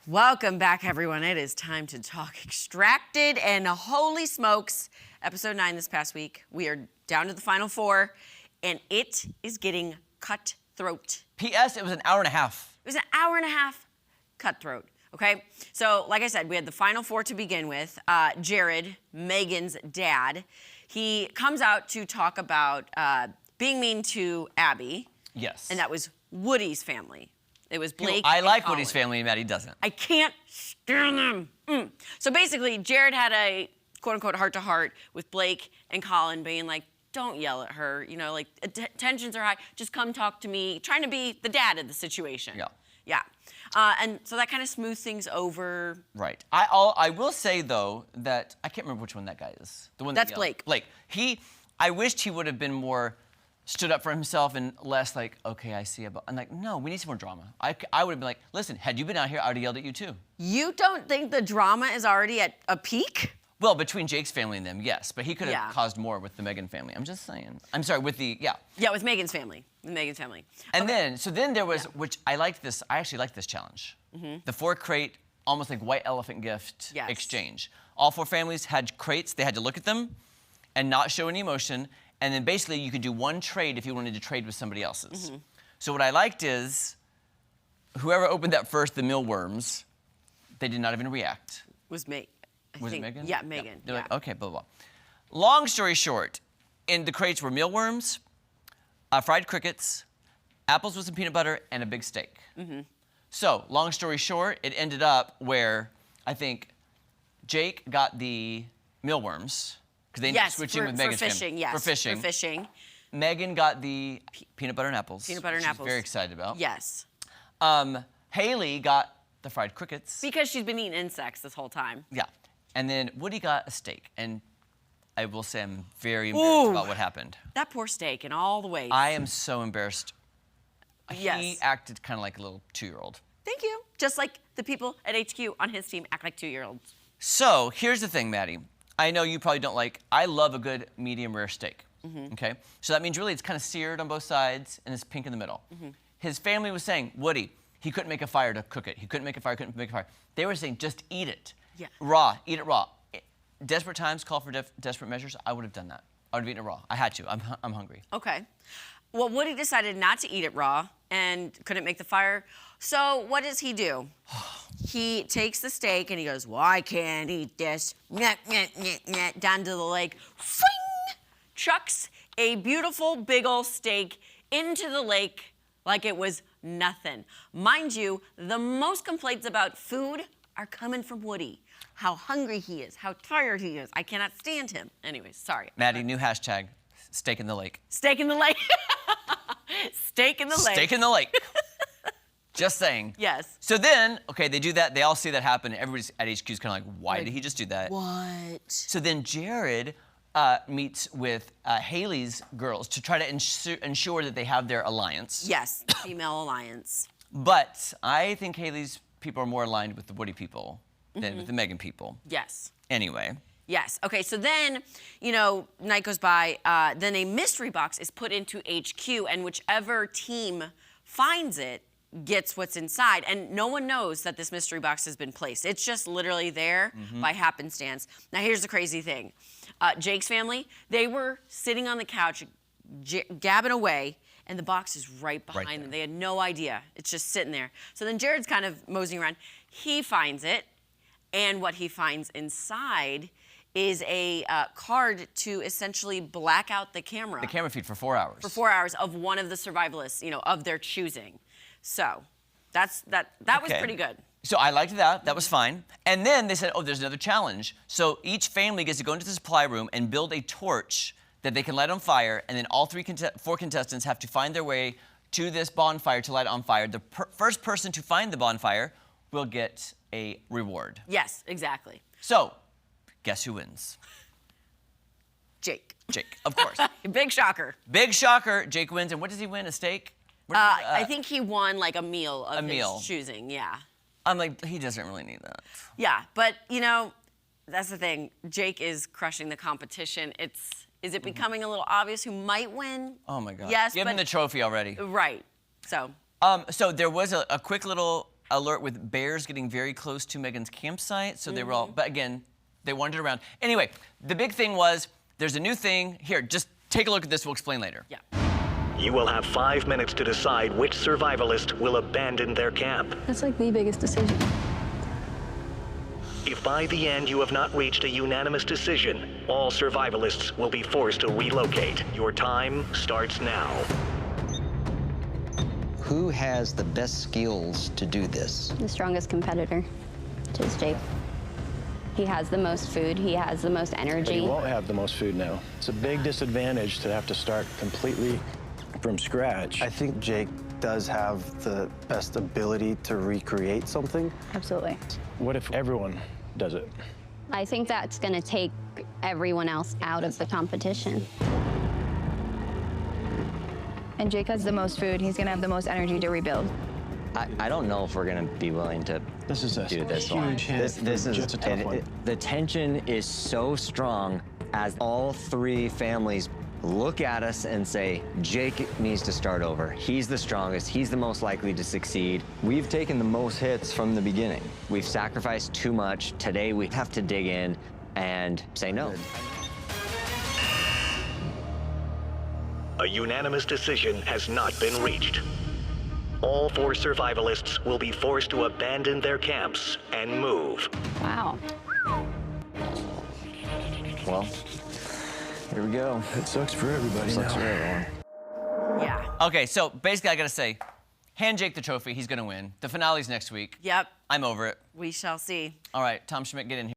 Welcome back, everyone. It is time to talk Extracted, and holy smokes, episode 9 this past week. We are down to the final 4, and it is getting cutthroat. P.S. It was an hour and a half. It was an hour and a half cutthroat, okay? So, like I said, we had the final 4 to begin with. Jared, Megan's dad, he comes out to talk about being mean to Abby. Yes. And that was Woody's family. It was Blake. I like Colin. Woody's family, and Maddie doesn't. I can't stand them. So basically, Jared had a quote-unquote heart-to-heart with Blake and Colin, being like, don't yell at her. You know, like, tensions are high. Just come talk to me. Trying to be the dad of the situation. Yeah. Yeah. And so that kind of smoothed things over. Right. I will say, though, that I can't remember which one that guy is. The one That's that Blake. Blake. I wished he would have been more stood up for himself and less like, okay, I see about. I'm like, no, we need some more drama. I would have been like, listen, had you been out here, I would have yelled at you too. You don't think the drama is already at a peak? Well, between Jake's family and them, yes, but he could have caused more with the Megan family. I'm just saying. I'm sorry, with the, Yeah, with Megan's family. With Megan's family. And then there was, which I liked this, I actually liked this challenge. The 4 crate, almost like white elephant gift exchange. All 4 families had crates, they had to look at them and not show any emotion. And then basically you could do 1 trade if you wanted to trade with somebody else's. So what I liked is, whoever opened that first, the mealworms, they did not even react. Was Megan. Was it Megan? Yeah, Megan. Yeah. They're like, okay, blah, blah, blah. Long story short, in the crates were mealworms, fried crickets, apples with some peanut butter, and a big steak. So, long story short, it ended up where I think Jake got the mealworms, because they ended up switching with Megan's family. For fishing. For fishing. Megan got the peanut butter and apples. Peanut butter and apples. She's very excited about. Yes. Haley got the fried crickets. Because she's been eating insects this whole time. Yeah. And then Woody got a steak. And I will say I'm very embarrassed about what happened. That poor steak in all the ways. I am so embarrassed. Yes. He acted kind of like a little 2-year-old. Thank you. Just like the people at HQ on his team act like 2-year-olds. So here's the thing, Maddie. I know you probably don't like, I love a good medium rare steak. Okay? So that means really it's kind of seared on both sides and it's pink in the middle. His family was saying, Woody, he couldn't make a fire to cook it. He couldn't make a fire, couldn't make a fire. They were saying, just eat it. Yeah. Raw, eat it raw. Desperate times call for desperate measures. I would have done that. I would have eaten it raw. I had to. I'm hungry. Okay. Well, Woody decided not to eat it raw and couldn't make the fire. So what does he do? He takes the steak and he goes, well, I can't eat this. Down to the lake. Fling! Chucks a beautiful big ol' steak into the lake like it was nothing. Mind you, the most complaints about food are coming from Woody. How hungry he is, how tired he is. I cannot stand him. Anyways, sorry. Maddie, new hashtag, steak in the lake. Steak in the lake. Steak in the lake. Steak in the lake. Just saying. Yes. So then, okay, they do that. They all see that happen. Everybody's at HQ is kind of like, why did he just do that? What? So then Jared meets with Haley's girls to try to ensure that they have their alliance. Yes, female alliance. But I think Haley's people are more aligned with the Woody people than with the Megan people. Yes. Anyway. Yes. Okay, so then, you know, night goes by, then a mystery box is put into HQ, and whichever team finds it gets what's inside, and no one knows that this mystery box has been placed. It's just literally there by happenstance. Now, here's the crazy thing. Jake's family, they were sitting on the couch, gabbing away, and the box is right behind them. They had no idea. It's just sitting there. So then Jared's kind of moseying around. He finds it, and what he finds inside is a card to essentially black out the camera. The camera feed for 4 hours. For 4 hours of one of the survivalists, you know, of their choosing. So that was pretty good. So I liked that. That was fine. And then they said, oh, there's another challenge. So each family gets to go into the supply room and build a torch that they can light on fire, and then all 4 contestants have to find their way to this bonfire to light it on fire. The first person to find the bonfire will get a reward. Yes, exactly. So, guess who wins? Jake. Jake, of course. Big shocker. Big shocker. Jake wins. And what does he win? A steak? I think he won like a meal of his choosing, yeah. I'm like, he doesn't really need that. Yeah, but you know, that's the thing. Jake is crushing the competition. Is it becoming a little obvious who might win? Oh my God. Yes, Give him the trophy already. Right. So. So there was a quick little alert with bears getting very close to Megan's campsite. So they were all, but again, they wandered around. Anyway, the big thing was there's a new thing. Here, just take a look at this. We'll explain later. Yeah. You will have 5 minutes to decide which survivalist will abandon their camp. That's like the biggest decision. If by the end you have not reached a unanimous decision, all survivalists will be forced to relocate. Your time starts now. Who has the best skills to do this? The strongest competitor, which is Jake. He has the most food, he has the most But energy. he won't have the most food now. It's a big disadvantage to have to start completely from scratch. I think Jake does have the best ability to recreate something. Absolutely. What if everyone does it? I think that's gonna take everyone else out of the competition. And Jake has the most food. He's gonna have the most energy to rebuild. I don't know if we're gonna be willing to This is a do this one. huge hit. This is It's a tough one. the tension is so strong as all three families look at us and say, Jake needs to start over. He's the strongest. He's the most likely to succeed. We've taken the most hits from the beginning. We've sacrificed too much. Today we have to dig in and say no. A unanimous decision has not been reached. All 4 survivalists will be forced to abandon their camps and move. Wow. Well, here we go. It sucks for everybody Sucks now. for everyone. Yeah. Okay, so basically I gotta say, hand Jake the trophy, he's gonna win. The finale's next week. Yep. I'm over it. We shall see. All right, Tom Schmidt, get in here.